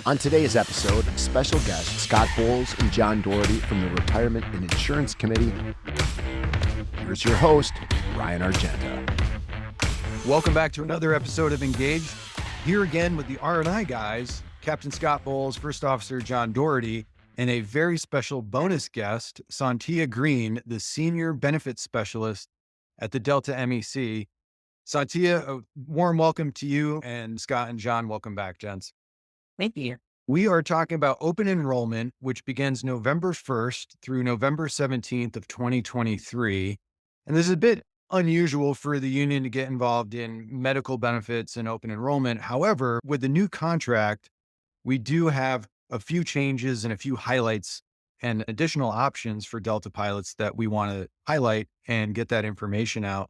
On today's episode, special guests Scott Bowles and John Doherty from the Retirement and Insurance Committee. Here's your host, Ryan Argenta. Welcome back to another episode of Engaged. Here again with the R&I guys, Captain Scott Bowles, First Officer John Doherty, and a very special bonus guest, Sontia Green, the Senior Benefits Specialist at the Delta MEC. Sontia, a warm welcome to you, and Scott and John, welcome back, gents. Thank you. We are talking about open enrollment, which begins November 1st through November 17th of 2023. And this is a bit unusual for the union to get involved in medical benefits and open enrollment. However, with the new contract, we do have a few changes and a few highlights and additional options for Delta pilots that we want to highlight and get that information out.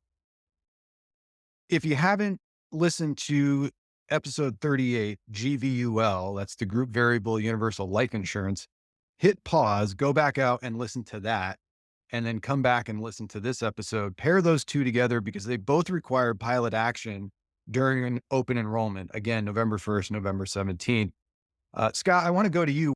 If you haven't listened to episode 38, GVUL, that's the Group Variable Universal Life Insurance, hit pause, go back out and listen to that, and then come back and listen to this episode. Pair those two together because they both require pilot action during an open enrollment. Again, November 1st, November 17th. Scott, I want to go to you.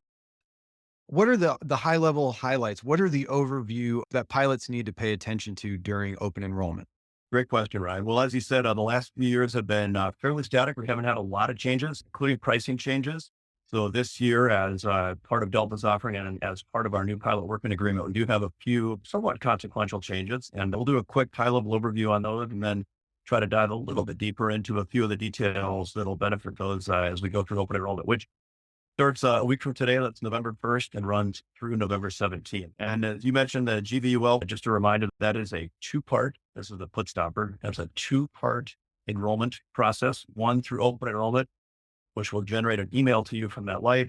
What are the high-level highlights? What are the overview that pilots need to pay attention to during open enrollment? Great question, Ryan. Well, as you said, the last few years have been fairly static. We haven't had a lot of changes, including pricing changes. So this year, as part of Delta's offering and as part of our new pilot working agreement, we do have a few somewhat consequential changes. And we'll do a quick high-level overview on those and then try to dive a little bit deeper into a few of the details that'll benefit those as we go through open enrollment, which starts a week from today. That's November 1st and runs through November 17th. And as you mentioned, the GVUL, just a reminder, that is a two-part, this is the put stopper. That's a two-part enrollment process, one through open enrollment, which will generate an email to you from MetLife,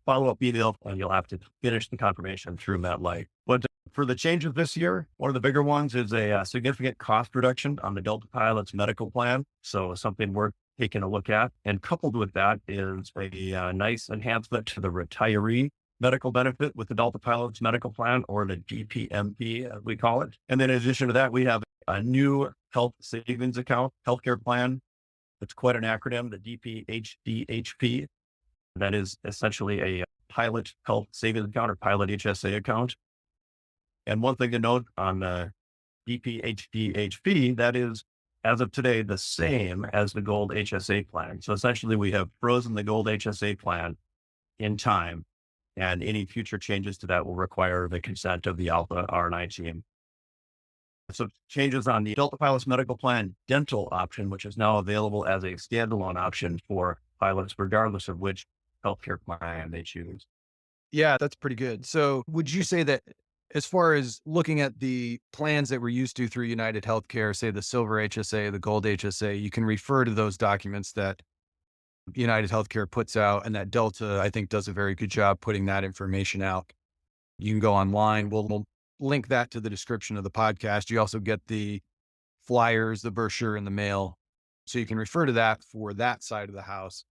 follow-up email, and you'll have to finish the confirmation through MetLife. But for the changes this year, one of the bigger ones is a significant cost reduction on the Delta pilot's medical plan. So something we're taking a look at. And coupled with that is a nice enhancement to the retiree medical benefit with the Delta pilot's medical plan, or the DPMP, as we call it. And then in addition to that, we have a new health savings account, healthcare plan. It's quite an acronym, the DPHDHP. That is essentially a pilot health savings account or pilot HSA account. And one thing to note on the DPHDHP, that is, as of today, the same as the Gold HSA plan. So essentially, we have frozen the Gold HSA plan in time, and any future changes to that will require the consent of the Alpha R&I team. So changes on the Delta Pilot's medical plan dental option, which is now available as a standalone option for pilots, regardless of which healthcare plan they choose. Yeah, that's pretty good. So would you say that as far as looking at the plans that we're used to through United Healthcare, say the Silver HSA, the Gold HSA, you can refer to those documents that United Healthcare puts out, and that Delta, I think, does a very good job putting that information out. You can go online. We'll link that to the description of the podcast. You also get the flyers, the brochure in the mail. So you can refer to that for that side of the house.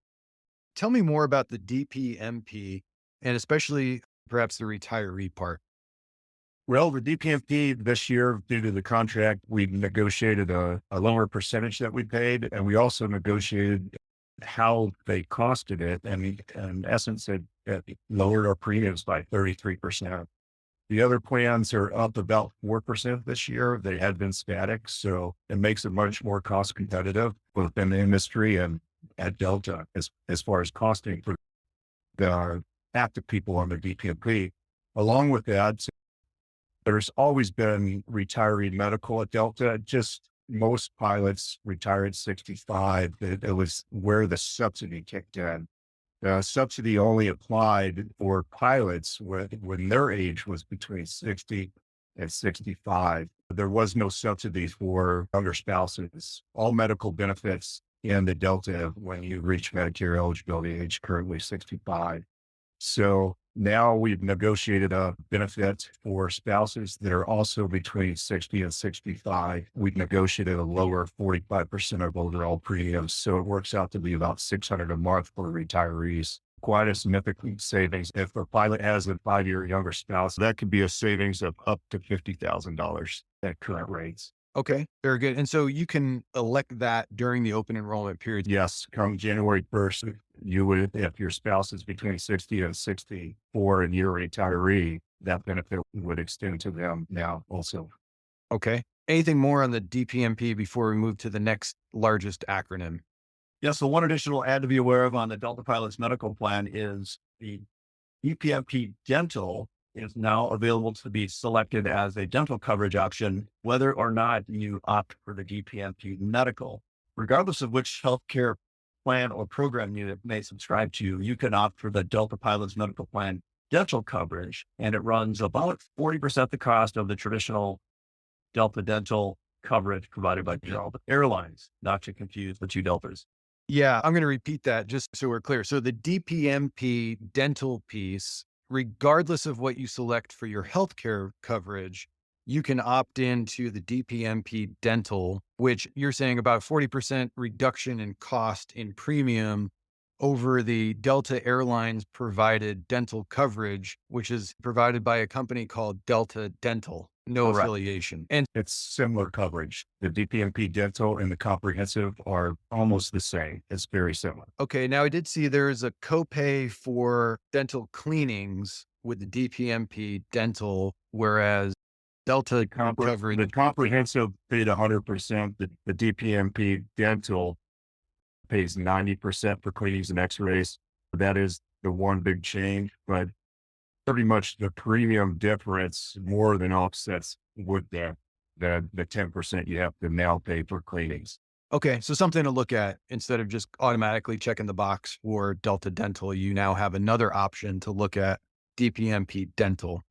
Tell me more about the DPMP and especially perhaps the retiree part. Well, the DPMP this year, due to the contract, we negotiated a lower percentage that we paid, and we also negotiated how they costed it. And in essence, it lowered our premiums by 33%. The other plans are up about 4% this year. They had been static, so it makes it much more cost competitive both in the industry and at Delta as far as costing for the active people on the DPMP. Along with that, there's always been retiree medical at Delta. Just most pilots retire at 65. It was where the subsidy kicked in. The subsidy only applied for pilots when their age was between 60 and 65. There was no subsidy for younger spouses. All medical benefits in the Delta when you reach Medicare eligibility age, currently 65. So now we've negotiated a benefit for spouses that are also between 60 and 65. We've negotiated a lower 45% of overall premiums. So it works out to be about $600 a month for retirees. Quite a significant savings. If a pilot has a 5-year younger spouse, that could be a savings of up to $50,000 at current rates. Okay, very good. And so you can elect that during the open enrollment period. Yes, come January 1st, you would, if your spouse is between 60 and 64 and you're a retiree, that benefit would extend to them now also. Okay. Anything more on the DPMP before we move to the next largest acronym? Yeah, so one additional ad to be aware of on the Delta Pilots medical plan is the DPMP Dental is now available to be selected as a dental coverage option, whether or not you opt for the DPMP medical. Regardless of which healthcare plan or program you may subscribe to, you can opt for the Delta Pilots medical plan dental coverage, and it runs about 40% the cost of the traditional Delta dental coverage provided by Delta Airlines, not to confuse the two Deltas. Yeah, I'm going to repeat that just so we're clear. So the DPMP dental piece, regardless of what you select for your healthcare coverage, you can opt into the DPMP dental, which you're saying about 40% reduction in cost in premium over the Delta Airlines provided dental coverage, which is provided by a company called Delta Dental, no Correct. affiliation. And It's similar coverage. The DPMP dental and the comprehensive are almost the same. It's very similar. okay, now I did see there's a copay for dental cleanings with the DPMP dental, whereas Delta coverage. The comprehensive paid 100%. The DPMP dental pays 90% for cleanings and x-rays. That is the one big change, but pretty much the premium difference more than offsets with the 10% you have to now pay for cleanings. Okay, so something to look at instead of just automatically checking the box for Delta Dental, you now have another option to look at DPMP Dental.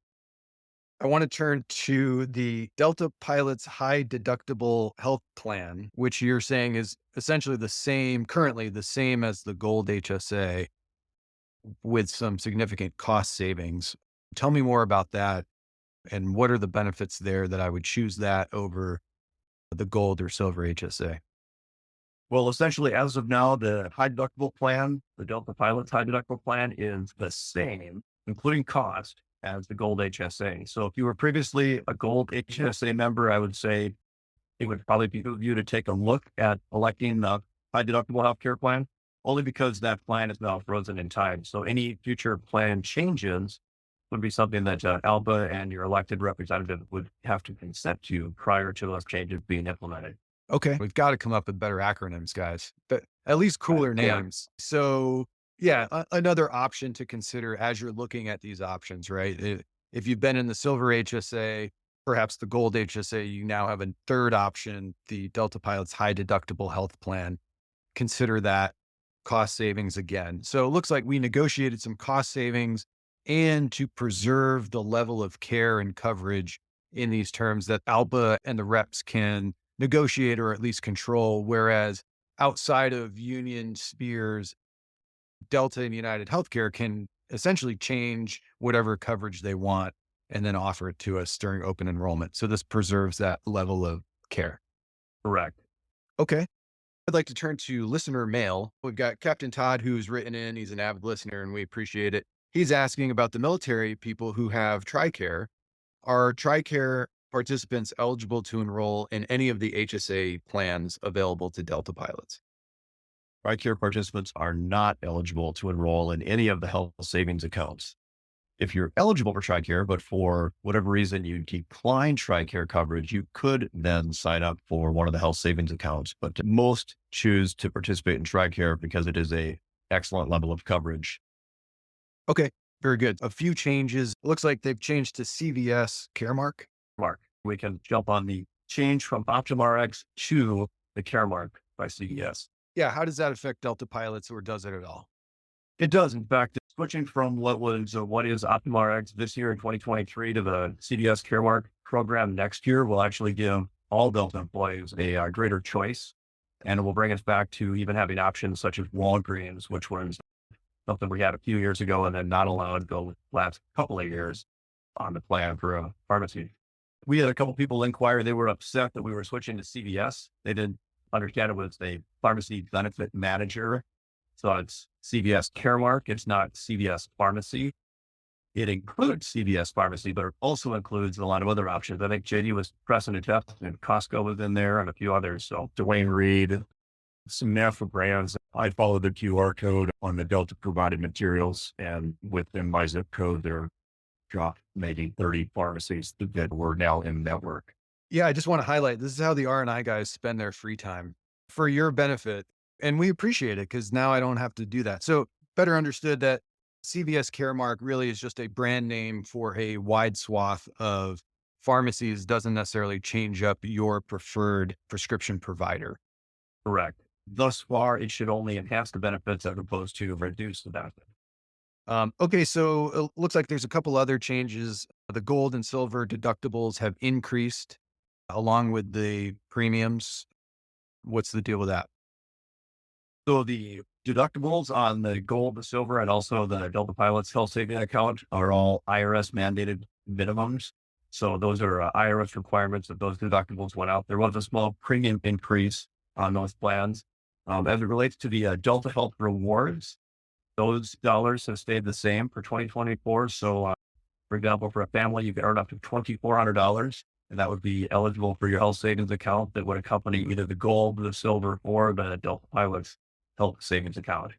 I want to turn to the Delta Pilots High-Deductible Health Plan, which you're saying is essentially currently the same as the Gold HSA with some significant cost savings. Tell me more about that and what are the benefits there that I would choose that over the Gold or Silver HSA? Well, essentially, as of now, the high deductible plan, the Delta Pilots high deductible plan is the same, including cost, as the Gold HSA. So if you were previously a Gold HSA member, I would say it would probably be you to take a look at electing the high deductible healthcare plan, only because that plan is now frozen in time. So any future plan changes would be something that ALBA and your elected representative would have to consent to prior to those changes being implemented. Okay. We've got to come up with better acronyms, guys, but at least cooler names. So yeah, another option to consider as you're looking at these options, right? If you've been in the Silver HSA, perhaps the Gold HSA, you now have a third option, the Delta Pilots High Deductible Health Plan. Consider that cost savings again. So it looks like we negotiated some cost savings and to preserve the level of care and coverage in these terms that ALBA and the reps can negotiate or at least control, whereas outside of union spheres, Delta and United Healthcare can essentially change whatever coverage they want and then offer it to us during open enrollment. So this preserves that level of care. Correct. Okay. I'd like to turn to listener mail. We've got Captain Todd, who's written in. He's an avid listener and we appreciate it. He's asking about the military people who have TRICARE. Are TRICARE participants eligible to enroll in any of the HSA plans available to Delta pilots? TRICARE participants are not eligible to enroll in any of the health savings accounts. If you're eligible for TRICARE, but for whatever reason you decline TRICARE coverage, you could then sign up for one of the health savings accounts. But most choose to participate in TRICARE because it is a excellent level of coverage. Okay, very good. A few changes. Looks like they've changed to CVS Caremark. We can jump on the change from OptumRx to the Caremark by CVS. Yeah, how does that affect Delta pilots or does it at all? It does. In fact, switching from what is OptumRx this year in 2023 to the CVS Caremark program next year will actually give all Delta employees a greater choice. And it will bring us back to even having options such as Walgreens, which was something we had a few years ago and then not allowed to go the last couple of years on the plan for a pharmacy. We had a couple people inquire. They were upset that we were switching to CVS. They didn't understand it was a pharmacy benefit manager. So it's CVS Caremark. It's not CVS Pharmacy. It includes CVS pharmacy, but it also includes a lot of other options. I think JD was pressing a test and Costco was in there and a few others. So Dwayne Reed, some national brands. I follow the QR code on the Delta provided materials, and within my zip code, there are maybe 30 pharmacies that were now in network. Yeah, I just want to highlight this is how the R&I guys spend their free time for your benefit. And we appreciate it because now I don't have to do that. So better understood that CVS Caremark really is just a brand name for a wide swath of pharmacies, doesn't necessarily change up your preferred prescription provider. Correct. Thus far, it should only enhance the benefits as opposed to reduce the benefit. Okay, so it looks like there's a couple other changes. The gold and silver deductibles have increased along with the premiums. What's the deal with that? So the deductibles on the gold, the silver, and also the Delta Pilots health savings account are all IRS mandated minimums. So those are IRS requirements that those deductibles went out. There was a small premium increase on those plans. As it relates to the Delta Health rewards, those dollars have stayed the same for 2024. So, for example, for a family, you can earn up to $2,400, and that would be eligible for your health savings account that would accompany either the gold, the silver, or the Delta Pilots health savings account.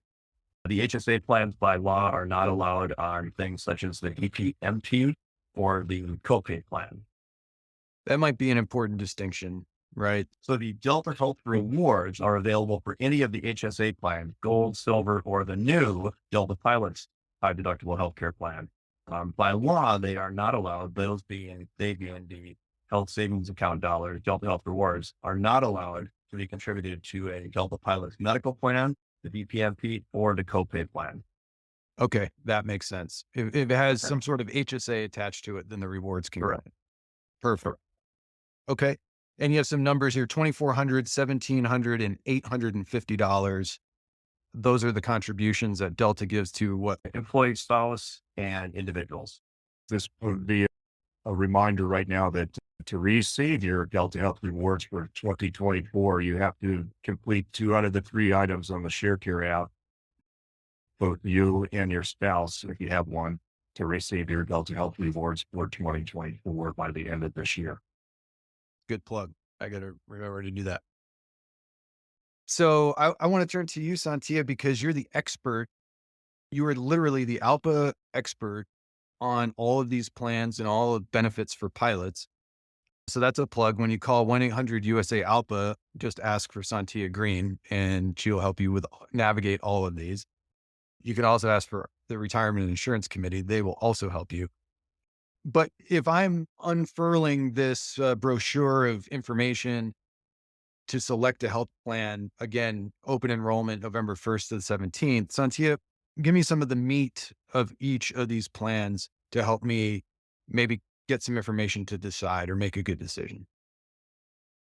The HSA plans by law are not allowed on things such as the DPMP or the copay plan. That might be an important distinction, right? So the Delta Health rewards are available for any of the HSA plans, gold, silver, or the new Delta Pilots high deductible healthcare plan. By law, they are not allowed. Those being the health savings account dollars, Delta Health rewards are not allowed to be contributed to a Delta Pilots medical plan, the DPMP, or the copay plan. Okay, that makes sense. If it has some sort of HSA attached to it, then the rewards can go. Perfect. Okay. And you have some numbers here, $2,400, $1,700, and $850. Those are the contributions that Delta gives to what? Employee, spouse, and individuals. This would be a reminder right now that to receive your Delta Health rewards for 2024, you have to complete 2 out of the 3 items on the ShareCare app, both you and your spouse, if you have one, to receive your Delta Health rewards for 2024 by the end of this year. Good plug. I got to remember to do that. So I want to turn to you, Sontia, because you're the expert. You are literally the ALPA expert on all of these plans and all of benefits for pilots. So that's a plug. When you call 1-800-USA-ALPA, just ask for Sontia Green and she'll help you navigate all of these. You can also ask for the Retirement and Insurance Committee. They will also help you. But if I'm unfurling this brochure of information to select a health plan, again, open enrollment November 1st to the 17th, Sontia, give me some of the meat of each of these plans to help me maybe get some information to decide or make a good decision.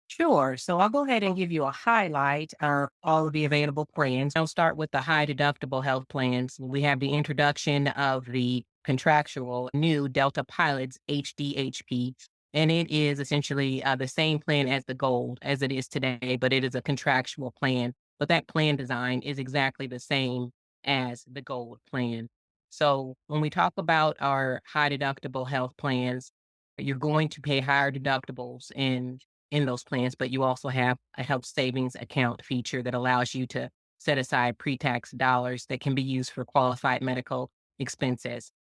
Sure. So I'll go ahead and give you a highlight of all of the available plans. I'll start with the high deductible health plans. We have the introduction of the contractual new Delta Pilots HDHP, and it is essentially the same plan as the gold as it is today, but it is a contractual plan. But that plan design is exactly the same as the gold plan. So when we talk about our high deductible health plans, you're going to pay higher deductibles in those plans, but you also have a health savings account feature that allows you to set aside pre-tax dollars that can be used for qualified medical expenses.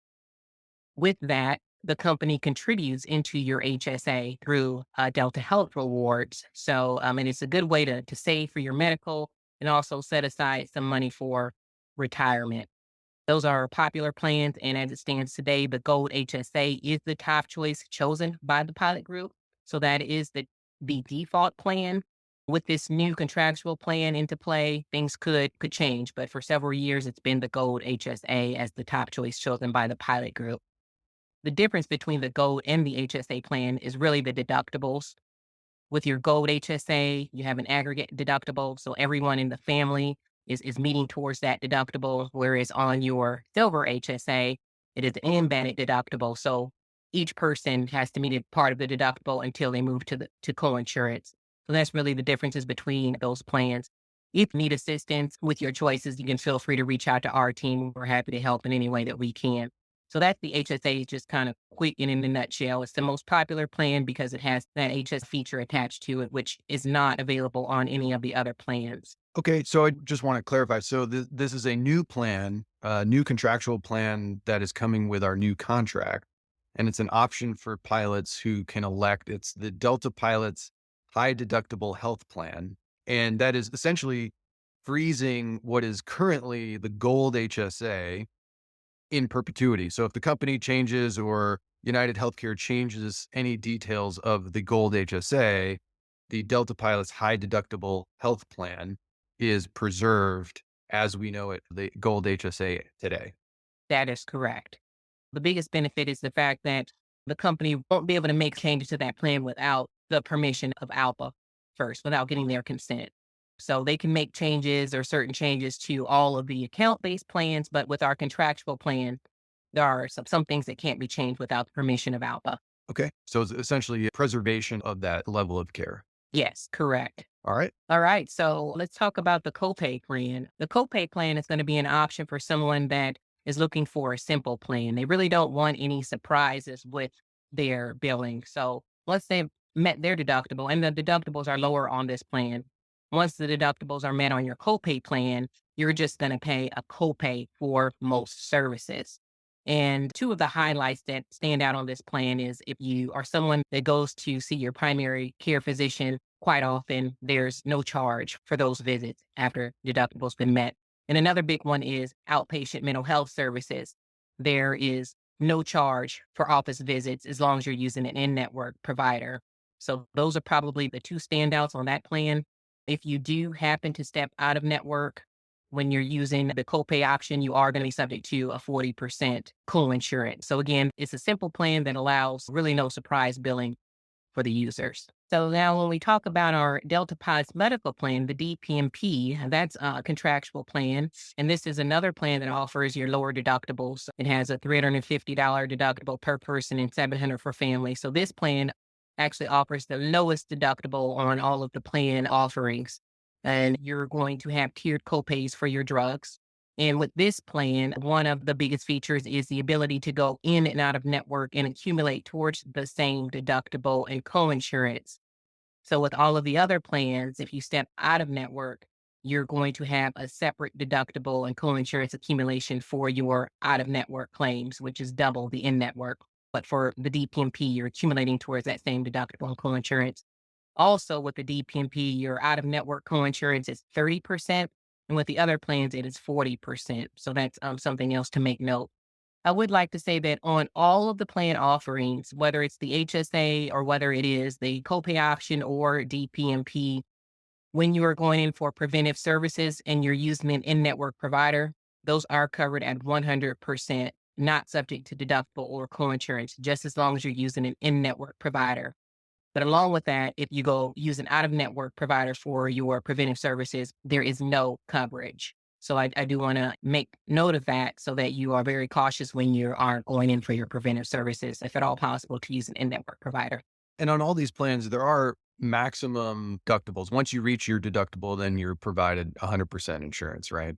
With that, the company contributes into your HSA through Delta Health Rewards. So, and it's a good way to save for your medical and also set aside some money for retirement. Those are popular plans, and as it stands today, the Gold HSA is the top choice chosen by the pilot group. So that is the default plan. With this new contractual plan into play, things could change, but for several years, it's been the Gold HSA as the top choice chosen by the pilot group. The difference between the Gold and the HSA plan is really the deductibles. With your Gold HSA, you have an aggregate deductible, so everyone in the family is meeting towards that deductible, whereas on your Silver HSA, it is an embedded deductible, so each person has to meet a part of the deductible until they move to coinsurance. So that's really the differences between those plans. If you need assistance with your choices, you can feel free to reach out to our team. We're happy to help in any way that we can. So that's the HSA, just kind of quick and in a nutshell. It's the most popular plan because it has that HS feature attached to it, which is not available on any of the other plans. Okay, so I just want to clarify. So this is a new plan, new contractual plan that is coming with our new contract, and it's an option for pilots who can elect. It's the Delta Pilots High-Deductible Health Plan, and that is essentially freezing what is currently the Gold HSA in perpetuity. So if the company changes or United Healthcare changes any details of the Gold HSA, the Delta Pilots High-Deductible Health Plan is preserved as we know it, the Gold HSA today. That is correct. The biggest benefit is the fact that the company won't be able to make changes to that plan without the permission of ALPA first, without getting their consent. So they can make changes or certain changes to all of the account-based plans, but with our contractual plan, there are some things that can't be changed without the permission of ALPA. Okay. So it's essentially a preservation of that level of care. Yes, correct. All right. All right. So let's talk about the copay plan. The copay plan is going to be an option for someone that is looking for a simple plan. They really don't want any surprises with their billing. So once they've met their deductible, and the deductibles are lower on this plan, once the deductibles are met on your copay plan, you're just going to pay a copay for most services. And two of the highlights that stand out on this plan is if you are someone that goes to see your primary care physician quite often, there's no charge for those visits after deductibles been met. And another big one is outpatient mental health services. There is no charge for office visits as long as you're using an in-network provider. So those are probably the two standouts on that plan. If you do happen to step out of network, when you're using the copay option, you are going to be subject to a 40% co-insurance. So again, it's a simple plan that allows really no surprise billing for the users. So now when we talk about our Delta Pilots medical plan, the DPMP, that's a contractual plan. And this is another plan that offers your lower deductibles. It has a $350 deductible per person and $700 for family. So this plan actually offers the lowest deductible on all of the plan offerings. And you're going to have tiered copays for your drugs. And with this plan, one of the biggest features is the ability to go in and out of network and accumulate towards the same deductible and coinsurance. So with all of the other plans, if you step out of network, you're going to have a separate deductible and coinsurance accumulation for your out of network claims, which is double the in-network. But for the DPMP, you're accumulating towards that same deductible and coinsurance. Also, with the DPMP, your out-of-network coinsurance is 30%, and with the other plans, it is 40%. So that's something else to make note. I would like to say that on all of the plan offerings, whether it's the HSA or whether it is the copay option or DPMP, when you are going in for preventive services and you're using an in-network provider, those are covered at 100%, not subject to deductible or coinsurance, just as long as you're using an in-network provider. But along with that, if you go use an out-of-network provider for your preventive services, there is no coverage. So I do want to make note of that so that you are very cautious when you are going in for your preventive services, if at all possible, to use an in-network provider. And on all these plans, there are maximum deductibles. Once you reach your deductible, then you're provided 100% insurance, right?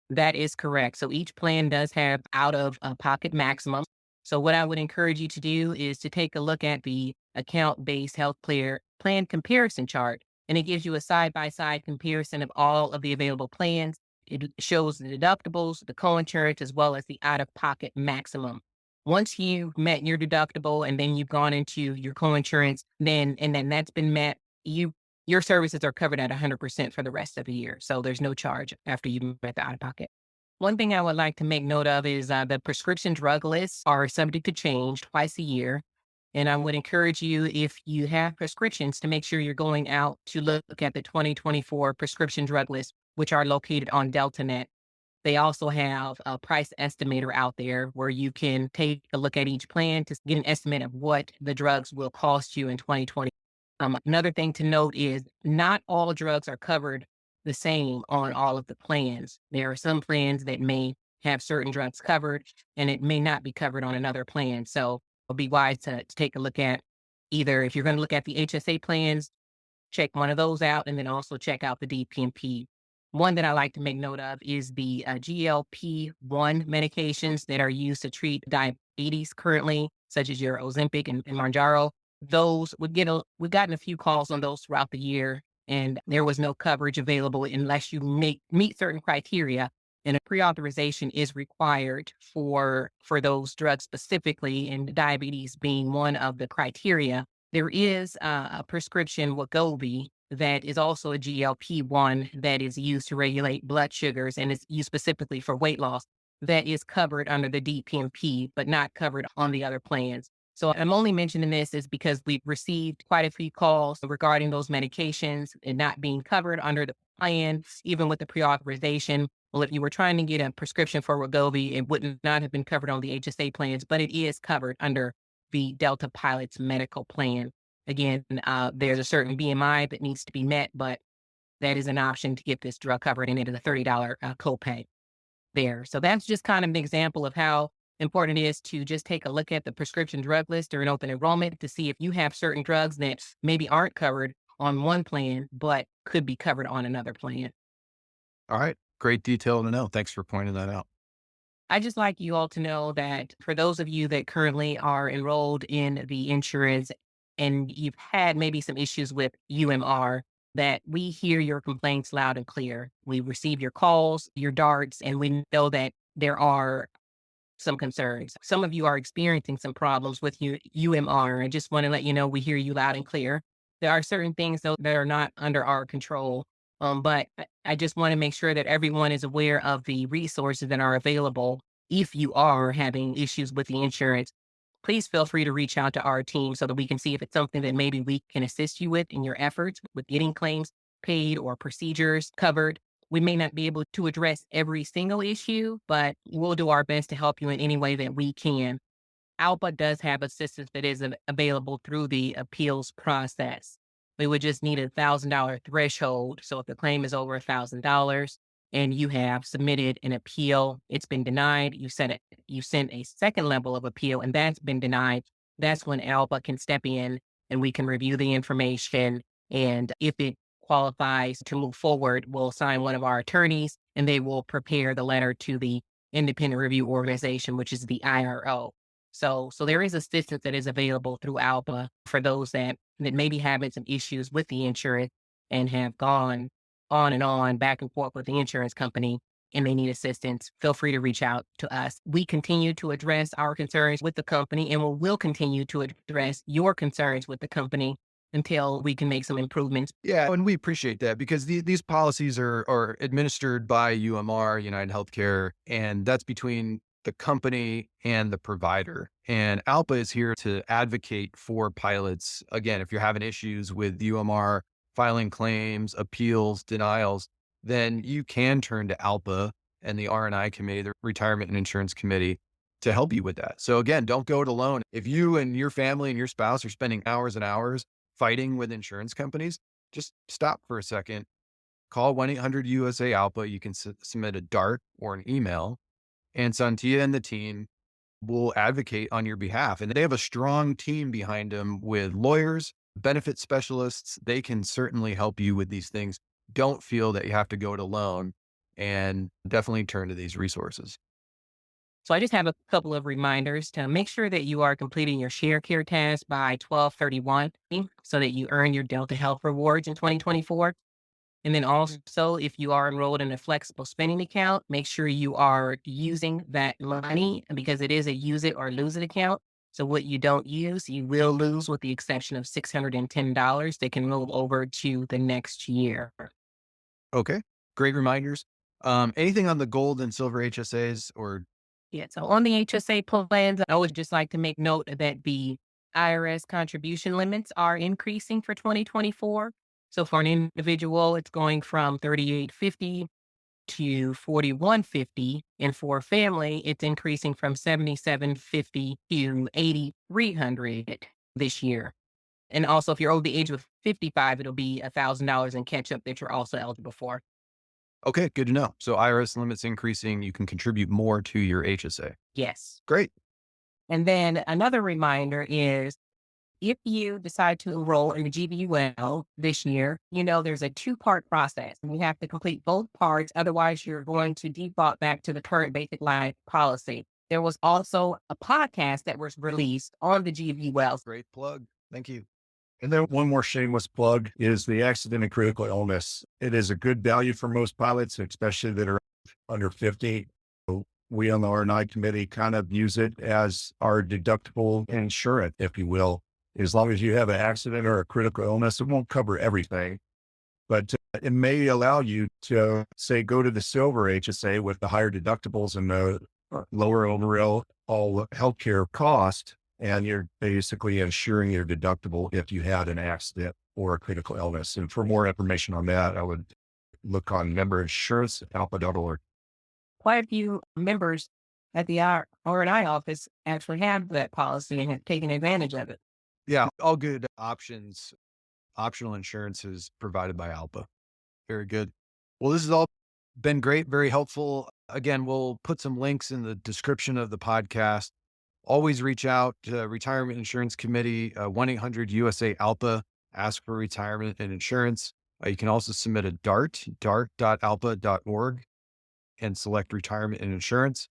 That is correct. So each plan does have out-of-pocket maximum. So what I would encourage you to do is to take a look at the account-based health plan comparison chart, and it gives you a side-by-side comparison of all of the available plans. It shows the deductibles, the coinsurance, as well as the out-of-pocket maximum. Once you've met your deductible and then you've gone into your coinsurance, then that's been met, your services are covered at 100% for the rest of the year. So there's no charge after you've met the out-of-pocket. One thing I would like to make note of is the prescription drug lists are subject to change twice a year. And I would encourage you, if you have prescriptions, to make sure you're going out to look at the 2024 prescription drug list, which are located on DeltaNet. They also have a price estimator out there where you can take a look at each plan to get an estimate of what the drugs will cost you in 2020. Another thing to note is not all drugs are covered the same on all of the plans. There are some plans that may have certain drugs covered and it may not be covered on another plan. So it'll be wise to take a look at either, if you're going to look at the HSA plans, check one of those out and then also check out the DPMP. One that I like to make note of is the GLP-1 medications that are used to treat diabetes currently, such as your Ozempic and Mounjaro. Those we've gotten a few calls on those throughout the year, and there was no coverage available unless you meet certain criteria. And a pre-authorization is required for those drugs specifically, and diabetes being one of the criteria. There is a prescription Wegovy that is also a GLP-1 that is used to regulate blood sugars and is used specifically for weight loss, that is covered under the DPMP, but not covered on the other plans. So I'm only mentioning this is because we've received quite a few calls regarding those medications and not being covered under the plan, even with the pre-authorization. Well, if you were trying to get a prescription for Wegovy, it would not have been covered on the HSA plans, but it is covered under the Delta Pilot's medical plan. Again, there's a certain BMI that needs to be met, but that is an option to get this drug covered, and it is a $30 copay there. So that's just kind of an example of how important it is to just take a look at the prescription drug list during open enrollment to see if you have certain drugs that maybe aren't covered on one plan, but could be covered on another plan. All right. Great detail to know. Thanks for pointing that out. I just like you all to know that for those of you that currently are enrolled in the insurance and you've had maybe some issues with UMR, that we hear your complaints loud and clear. We receive your calls, your darts, and we know that there are some concerns. Some of you are experiencing some problems with your UMR. I just want to let you know we hear you loud and clear. There are certain things, though, that are not under our control. But I just want to make sure that everyone is aware of the resources that are available. If you are having issues with the insurance, please feel free to reach out to our team so that we can see if it's something that maybe we can assist you with in your efforts with getting claims paid or procedures covered. We may not be able to address every single issue, but we'll do our best to help you in any way that we can. ALPA does have assistance that is available through the appeals process. We would just need a $1,000 threshold. So if the claim is over $1,000 and you have submitted an appeal, it's been denied, you sent a second level of appeal and that's been denied, that's when ALPA can step in and we can review the information. And if it qualifies to move forward, we'll assign one of our attorneys and they will prepare the letter to the independent review organization, which is the IRO. So there is assistance that is available through ALPA for those that may be having some issues with the insurance and have gone on and on back and forth with the insurance company and they need assistance. Feel free to reach out to us. We continue to address our concerns with the company and will continue to address your concerns with the company until we can make some improvements. Yeah, and we appreciate that because these policies are administered by UMR, United Healthcare, and that's between the company and the provider. And ALPA is here to advocate for pilots. Again, if you're having issues with UMR, filing claims, appeals, denials, then you can turn to ALPA and the R&I committee, the Retirement and Insurance Committee, to help you with that. So again, don't go it alone. If you and your family and your spouse are spending hours and hours fighting with insurance companies, just stop for a second, call 1-800-USA-ALPA. You can submit a DART or an email, and Sontia and the team will advocate on your behalf. And they have a strong team behind them with lawyers, benefit specialists. They can certainly help you with these things. Don't feel that you have to go it alone and definitely turn to these resources. So I just have a couple of reminders to make sure that you are completing your share care task by 12/31 so that you earn your Delta Health rewards in 2024. And then also, if you are enrolled in a flexible spending account, make sure you are using that money because it is a use it or lose it account. So what you don't use, you will lose with the exception of $610 that can roll over to the next year. Okay, great reminders. Anything on the gold and silver HSAs or? Yeah, so on the HSA plans, I would just like to make note that the IRS contribution limits are increasing for 2024. So for an individual, it's going from $3,850 to $4,150. And for a family, it's increasing from $7,750 to $8,300 this year. And also, if you're over the age of 55, it'll be $1,000 in catch up that you're also eligible for. Okay, good to know. So IRS limits increasing, you can contribute more to your HSA. Yes. Great. And then another reminder is, if you decide to enroll in the GBUL this year, there's a 2-part process. And you have to complete both parts. Otherwise, you're going to default back to the current basic life policy. There was also a podcast that was released on the GBUL. Great plug. Thank you. And then one more shameless plug is the accident and critical illness. It is a good value for most pilots, especially that are under 50. We on the R&I committee kind of use it as our deductible insurance, if you will. As long as you have an accident or a critical illness, it won't cover everything, but it may allow you to say, go to the silver HSA with the higher deductibles and the lower overall healthcare cost. And you're basically insuring your deductible if you had an accident or a critical illness. And for more information on that, I would look on member insurance at alpha.org. Quite a few members at the R&I office actually have that policy and have taken advantage of it. Yeah, all good options. Optional insurance is provided by ALPA. Very good. Well, this has all been great, very helpful. Again, we'll put some links in the description of the podcast. Always reach out to Retirement Insurance Committee, 1-800-USA-ALPA, ask for retirement and insurance. You can also submit a dart.alpa.org, and select retirement and insurance.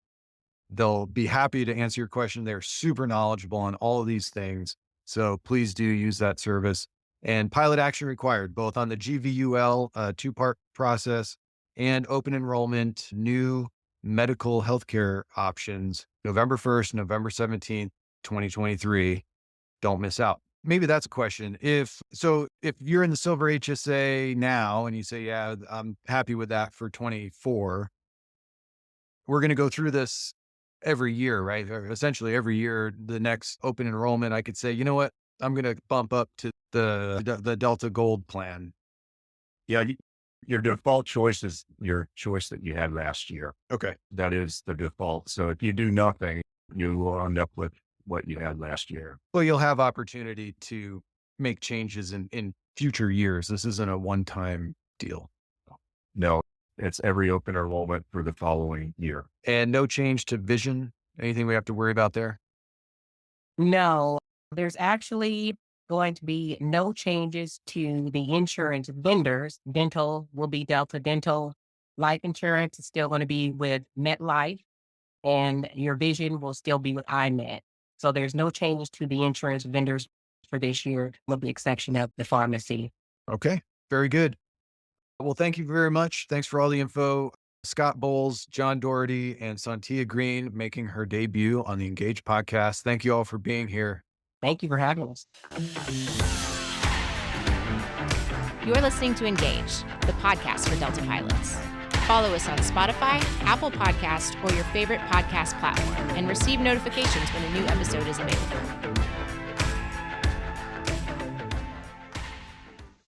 They'll be happy to answer your question. They're super knowledgeable on all of these things. So please do use that service. And pilot action required, both on the GVUL 2-part process and open enrollment, new medical healthcare options, November 1st, November 17th, 2023. Don't miss out. Maybe that's a question. If you're in the silver HSA now and you say, yeah, I'm happy with that for 24, we're going to go through this every year, right? Or essentially every year, the next open enrollment, I could say, you know what, I'm going to bump up to the Delta Gold plan. Yeah. Your default choice is your choice that you had last year. Okay. That is the default. So if you do nothing, you will end up with what you had last year. Well, you'll have opportunity to make changes in future years. This isn't a one-time deal. No, it's every open enrollment for the following year. And no change to vision? Anything we have to worry about there? No, there's actually going to be no changes to the insurance vendors. Dental will be Delta Dental. Life insurance is still going to be with MetLife, and your vision will still be with iMed. So there's no changes to the insurance vendors for this year, with the exception of the pharmacy. Okay, very good. Well, thank you very much. Thanks for all the info. Scott Bowles, John Doherty, and Sontia Green making her debut on the Engage podcast. Thank you all for being here. Thank you for having us. You're listening to Engage, the podcast for Delta pilots. Follow us on Spotify, Apple Podcasts, or your favorite podcast platform, and receive notifications when a new episode is available.